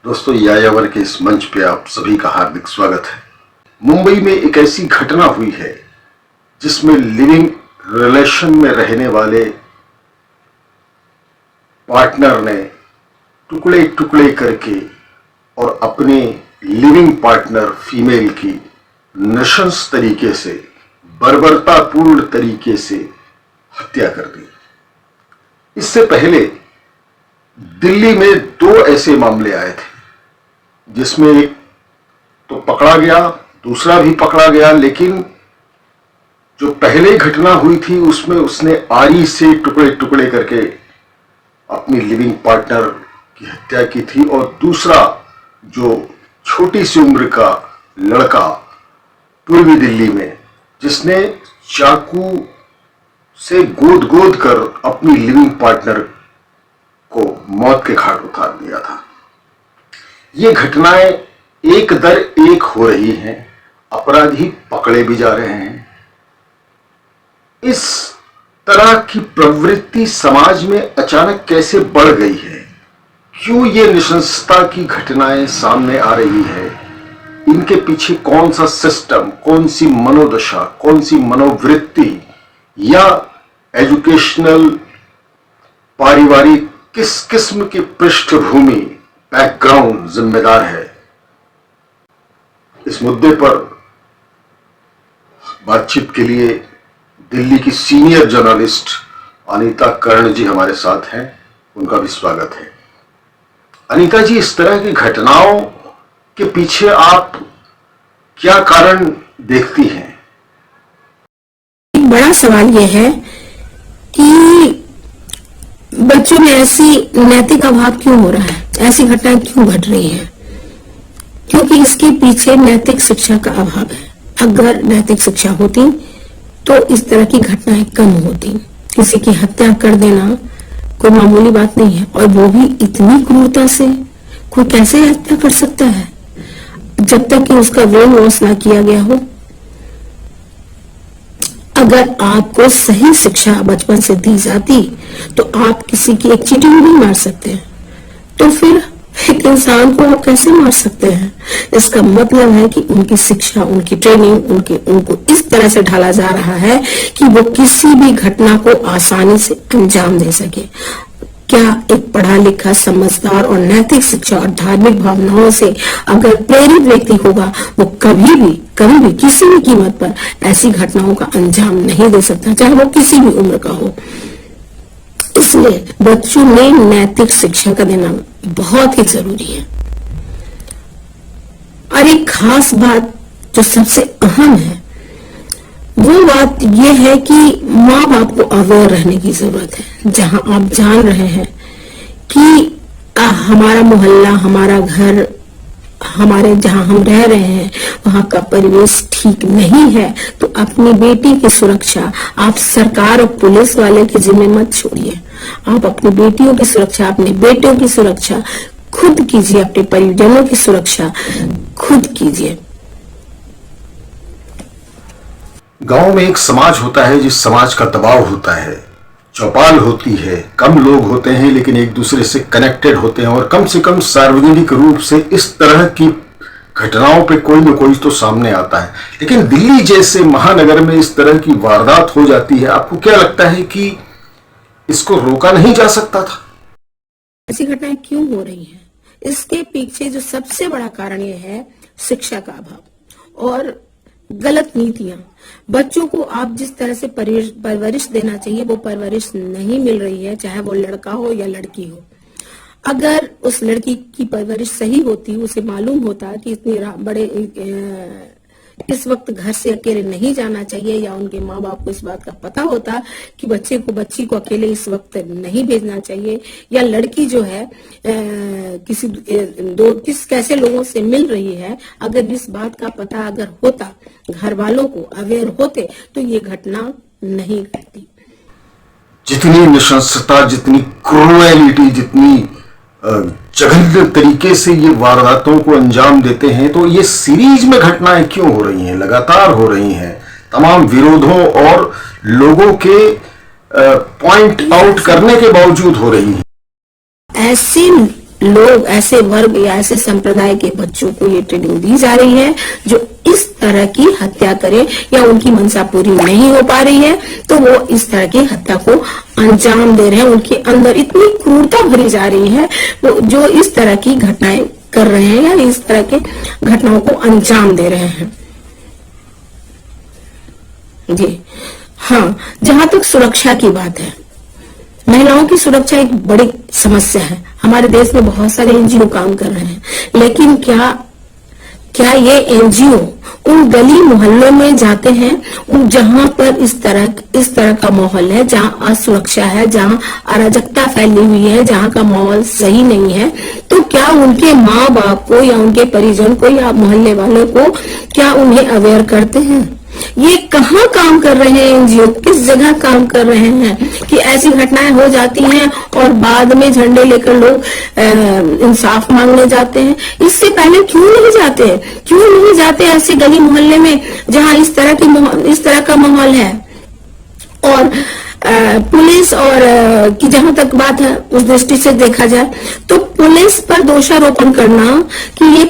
दोस्तों, यायावर के इस मंच पे आप सभी का हार्दिक स्वागत है। मुंबई में एक ऐसी घटना हुई है जिसमें लिविंग रिलेशन में रहने वाले पार्टनर ने टुकड़े टुकड़े करके और अपने लिविंग पार्टनर फीमेल की नृशंस तरीके से, बर्बरतापूर्ण तरीके से हत्या कर दी। इससे पहले दिल्ली में 2 ऐसे मामले आए थे जिसमें एक तो पकड़ा गया, दूसरा भी पकड़ा गया, लेकिन जो पहले घटना हुई थी उसमें उसने आरी से टुकड़े टुकड़े करके अपनी लिविंग पार्टनर की हत्या की थी, और दूसरा जो छोटी सी उम्र का लड़का पूर्वी दिल्ली में जिसने चाकू से गोद गोद कर अपनी लिविंग पार्टनर को मौत के घाट उतार दिया था। ये घटनाएं एक दर एक हो रही हैं, अपराधी पकड़े भी जा रहे हैं। इस तरह की प्रवृत्ति समाज में अचानक कैसे बढ़ गई है? क्यों ये नृशंसता की घटनाएं सामने आ रही है? इनके पीछे कौन सा सिस्टम, कौन सी मनोदशा, कौन सी मनोवृत्ति या एजुकेशनल, पारिवारिक किस किस्म की पृष्ठभूमि, बैकग्राउंड जिम्मेदार है? इस मुद्दे पर बातचीत के लिए दिल्ली की सीनियर जर्नलिस्ट अनीता कर्ण जी हमारे साथ हैं। उनका भी स्वागत है। अनीता जी, इस तरह की घटनाओं के पीछे आप क्या कारण देखती हैं? एक बड़ा सवाल यह है कि बच्चों में ऐसी नैतिक अभाव क्यों हो रहा है, ऐसी घटनाएं क्यों घट रही हैं? क्योंकि इसके पीछे नैतिक शिक्षा का अभाव है। अगर नैतिक शिक्षा होती तो इस तरह की घटनाएं कम होती। किसी की हत्या कर देना कोई मामूली बात नहीं है, और वो भी इतनी क्रूरता से। कोई कैसे हत्या कर सकता है जब तक कि उसका ब्रेन वॉश ना किया गया हो? अगर आपको सही शिक्षा बचपन से दी जाती तो आप किसी की एक चींटी भी नहीं मार सकते हैं, तो फिर एक इंसान को आप कैसे मार सकते हैं? इसका मतलब है कि उनकी शिक्षा, उनकी ट्रेनिंग, उनको इस तरह से ढाला जा रहा है कि वो किसी भी घटना को आसानी से अंजाम दे सके। क्या एक पढ़ा लिखा, समझदार और नैतिक शिक्षा और धार्मिक भावनाओं से अगर प्रेरित व्यक्ति होगा, वो कभी भी किसी भी कीमत पर ऐसी घटनाओं का अंजाम नहीं दे सकता, चाहे वो किसी भी उम्र का हो। इसलिए बच्चों में नैतिक शिक्षा का देना बहुत ही जरूरी है। और एक खास बात जो सबसे अहम है, वो बात यह है कि माँ बाप को अवेयर रहने की जरूरत है। जहां आप जान रहे हैं कि हमारा मोहल्ला, हमारा घर, हमारे जहां हम रह रहे हैं वहां का परिवेश ठीक नहीं है, तो अपनी बेटी की सुरक्षा आप सरकार और पुलिस वाले के जिम्मे मत छोड़िए। आप अपनी बेटियों की सुरक्षा, अपने बेटों की सुरक्षा खुद कीजिए, अपने परिजनों की सुरक्षा खुद कीजिए। गांव में एक समाज होता है, जिस समाज का दबाव होता है, चौपाल होती है, कम लोग होते हैं लेकिन एक दूसरे से कनेक्टेड होते हैं, और कम से कम सार्वजनिक रूप से इस तरह की घटनाओं पे कोई न कोई तो सामने आता है। लेकिन दिल्ली जैसे महानगर में इस तरह की वारदात हो जाती है। आपको क्या लगता है कि इसको रोका नहीं जा सकता था? ऐसी घटनाएं क्यों हो रही हैं? इसके पीछे जो सबसे बड़ा कारण यह है शिक्षा का अभाव और गलत नीतियां। बच्चों को आप जिस तरह से परवरिश देना चाहिए वो परवरिश नहीं मिल रही है, चाहे वो लड़का हो या लड़की हो। अगर उस लड़की की परवरिश सही होती, उसे मालूम होता कि इतने बड़े इस वक्त घर से अकेले नहीं जाना चाहिए, या उनके माँ बाप को इस बात का पता होता कि बच्ची को अकेले इस वक्त नहीं भेजना चाहिए, या लड़की जो है कैसे लोगों से मिल रही है, अगर इस बात का पता अगर होता, घर वालों को अवेयर होते, तो ये घटना नहीं घटती। जितनी नृशंसता, जितनी क्रूएलिटी, जितनी जघन्य तरीके से ये वारदातों को अंजाम देते हैं, तो ये सीरीज में घटनाएं क्यों हो रही हैं? लगातार हो रही हैं, तमाम विरोधों और लोगों के पॉइंट आउट करने के बावजूद हो रही हैं। ऐसे लोग, ऐसे वर्ग या ऐसे संप्रदाय के बच्चों को ये ट्रेनिंग दी जा रही है जो इस तरह की हत्या करे, या उनकी मंशा पूरी नहीं हो पा रही है तो वो इस तरह की हत्या को अंजाम दे रहे हैं। उनके अंदर इतनी क्रूरता भरी जा रही है वो जो इस तरह की घटनाएं कर रहे हैं या इस तरह के घटनाओं को अंजाम दे रहे हैं। जी हाँ, जहां तक सुरक्षा की बात है, महिलाओं की सुरक्षा एक बड़ी समस्या है। हमारे देश में बहुत सारे एनजीओ काम कर रहे हैं, लेकिन क्या ये एनजीओ उन गली मोहल्लों में जाते हैं जहां पर इस तरह का माहौल है, जहां असुरक्षा है, जहां अराजकता फैली हुई है, जहां का माहौल सही नहीं है, तो क्या उनके माँ बाप को या उनके परिजन को या मोहल्ले वालों को क्या उन्हें अवेयर करते हैं? ये कहाँ काम कर रहे हैं एनजीओ, किस जगह काम कर रहे हैं कि ऐसी घटनाएं हो जाती हैं और बाद में झंडे लेकर लोग इंसाफ मांगने जाते हैं? इससे पहले क्यों नहीं जाते ऐसे गली मोहल्ले में जहां इस तरह का माहौल है? और पुलिस और की जहां तक बात है, उस दृष्टि से देखा जाए तो पुलिस पर दोषारोपण करना कि ये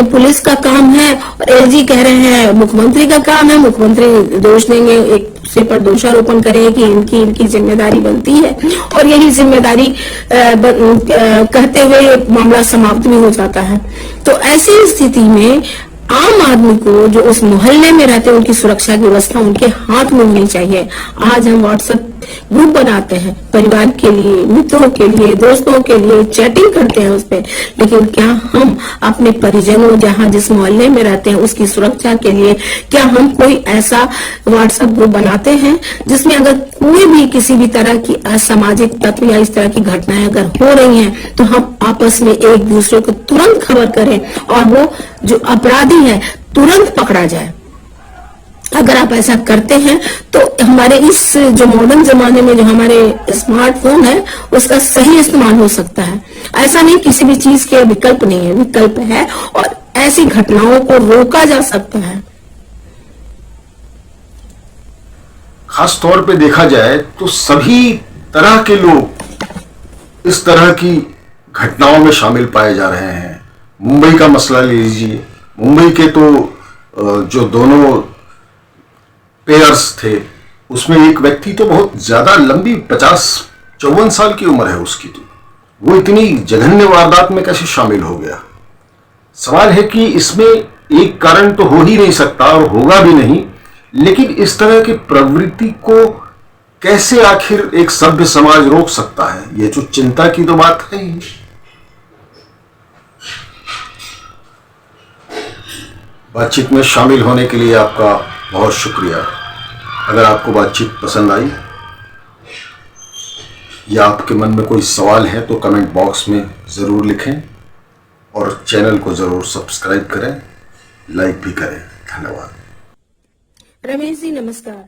पुलिस का काम है, और एलजी कह रहे हैं मुख्यमंत्री का काम है, मुख्यमंत्री दोष देंगे, एक दूसरे पर दोषारोपण करें कि इनकी जिम्मेदारी बनती है, और यही जिम्मेदारी कहते हुए मामला समाप्त भी हो जाता है। तो ऐसी स्थिति में आम आदमी को जो उस मोहल्ले में रहते हैं उनकी सुरक्षा की व्यवस्था उनके हाथ में होनी चाहिए। आज हम व्हाट्सएप ग्रुप बनाते हैं परिवार के लिए, मित्रों के लिए, दोस्तों के लिए, चैटिंग करते हैं उस पे, लेकिन क्या हम अपने परिजनों जहां जिस मोहल्ले में रहते हैं उसकी सुरक्षा के लिए क्या हम कोई ऐसा व्हाट्सएप ग्रुप बनाते हैं जिसमें अगर कोई भी किसी भी तरह की असामाजिक तत्व या इस तरह की घटनाएं अगर हो रही हैं तो हम आपस में एक दूसरे को तुरंत खबर करें और वो जो अपराधी है तुरंत पकड़ा जाए? अगर आप ऐसा करते हैं तो हमारे इस जो मॉडर्न जमाने में जो हमारे स्मार्टफोन है उसका सही इस्तेमाल हो सकता है। ऐसा नहीं किसी भी चीज के विकल्प नहीं है, विकल्प है और ऐसी घटनाओं को रोका जा सकता है। खास तौर पे देखा जाए तो सभी तरह के लोग इस तरह की घटनाओं में शामिल पाए जा रहे हैं। मुंबई का मसला ले लीजिए, मुंबई के तो जो दोनों पेयर्स थे उसमें एक व्यक्ति तो बहुत ज्यादा लंबी 50-54 साल की उम्र है उसकी, तो वो इतनी जघन्य वारदात में कैसे शामिल हो गया? सवाल है कि इसमें एक कारण तो हो ही नहीं सकता और होगा भी नहीं, लेकिन इस तरह की प्रवृत्ति को कैसे आखिर एक सभ्य समाज रोक सकता है? ये जो चिंता की तो बात है ही। बातचीत में शामिल होने के लिए आपका बहुत शुक्रिया। अगर आपको बातचीत पसंद आई या आपके मन में कोई सवाल है तो कमेंट बॉक्स में ज़रूर लिखें और चैनल को ज़रूर सब्सक्राइब करें, लाइक भी करें। धन्यवाद। रमेश जी नमस्कार।